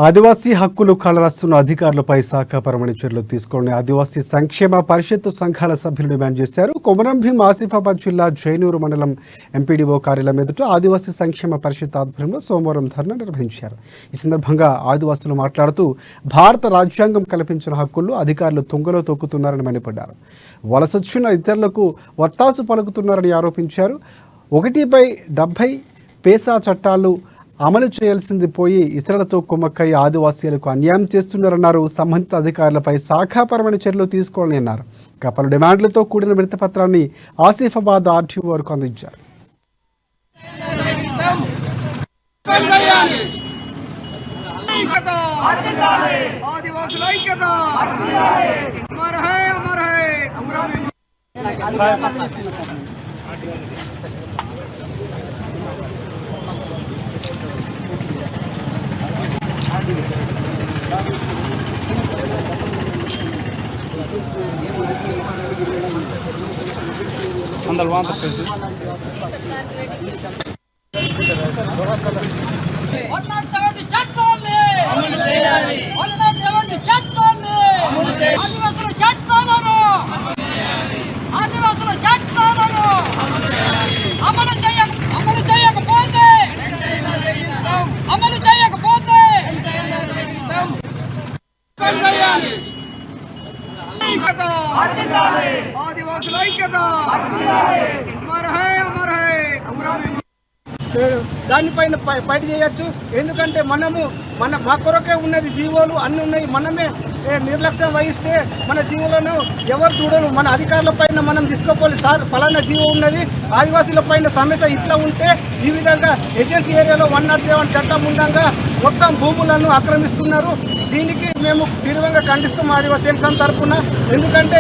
ఆదివాసీ హక్కులు కాలరాస్తున్న అధికారులపై శాఖాపరమైన చర్యలు తీసుకోవాలని ఆదివాసీ సంక్షేమ పరిషత్ సంఘాల సభ్యులు డిమాండ్ చేశారు. కొమరంభీం ఆసిఫాబాద్ జిల్లా జైనూరు మండలం ఎంపీడీఓ కార్యాలయం ఎదుట ఆదివాసీ సంక్షేమ పరిషత్ ఆధ్వర్యంలో సోమవారం ధర్నా నిర్వహించారు. ఈ సందర్భంగా ఆదివాసులు మాట్లాడుతూ భారత రాజ్యాంగం కల్పించిన హక్కులు అధికారులు తుంగలో తొక్కుతున్నారని మండిపడ్డారు. వలసొచ్చిన ఇతరులకు వత్తాసు పలుకుతున్నారని ఆరోపించారు. 1/70 పేసా చట్టాలు అమలు చేయాల్సింది పోయి ఇతరులతో కుమ్మక్కై ఆదివాసీలకు అన్యాయం చేస్తున్నారన్నారు. సంబంధిత అధికారులపై శాఖాపరమైన చర్యలు తీసుకోవాలని అన్నారు. పలు డిమాండ్లతో కూడిన వినతిపత్రాన్ని ఆసిఫాబాద్ ఆర్టీఓ వరకు అందించారు. అందరు వాంత పేసి 170 చట్టాన్ని అమలు చేయాలి. 170 చట్టాన్ని అమలు చేయాలి. ఆదివాసుల చట్టాలను అమలు చేయకపోతే ఆదివాసుల ఐక్యత దానిపైన ఫైట్ చేయొచ్చు. ఎందుకంటే మా కొరకే ఉన్నది, జీవోలు అన్నీ ఉన్నాయి. మనమే నిర్లక్ష్యం వహిస్తే మన జీవులను ఎవరు చూడరు. మన అధికారుల పైన మనం తీసుకోపోవాలి. సార్ ఫలానా జీవో ఉన్నది, ఆదివాసీల పైన సమస్య ఇట్లా ఉంటే ఈ విధంగా ఏజెన్సీ ఏరియాలో 107 చట్టం ఉండగా మొత్తం భూములను ఆక్రమిస్తున్నారు. దీనికి మేము తీవ్రంగా ఖండిస్తాం ఆదివాసీ సంఘం తరఫున. ఎందుకంటే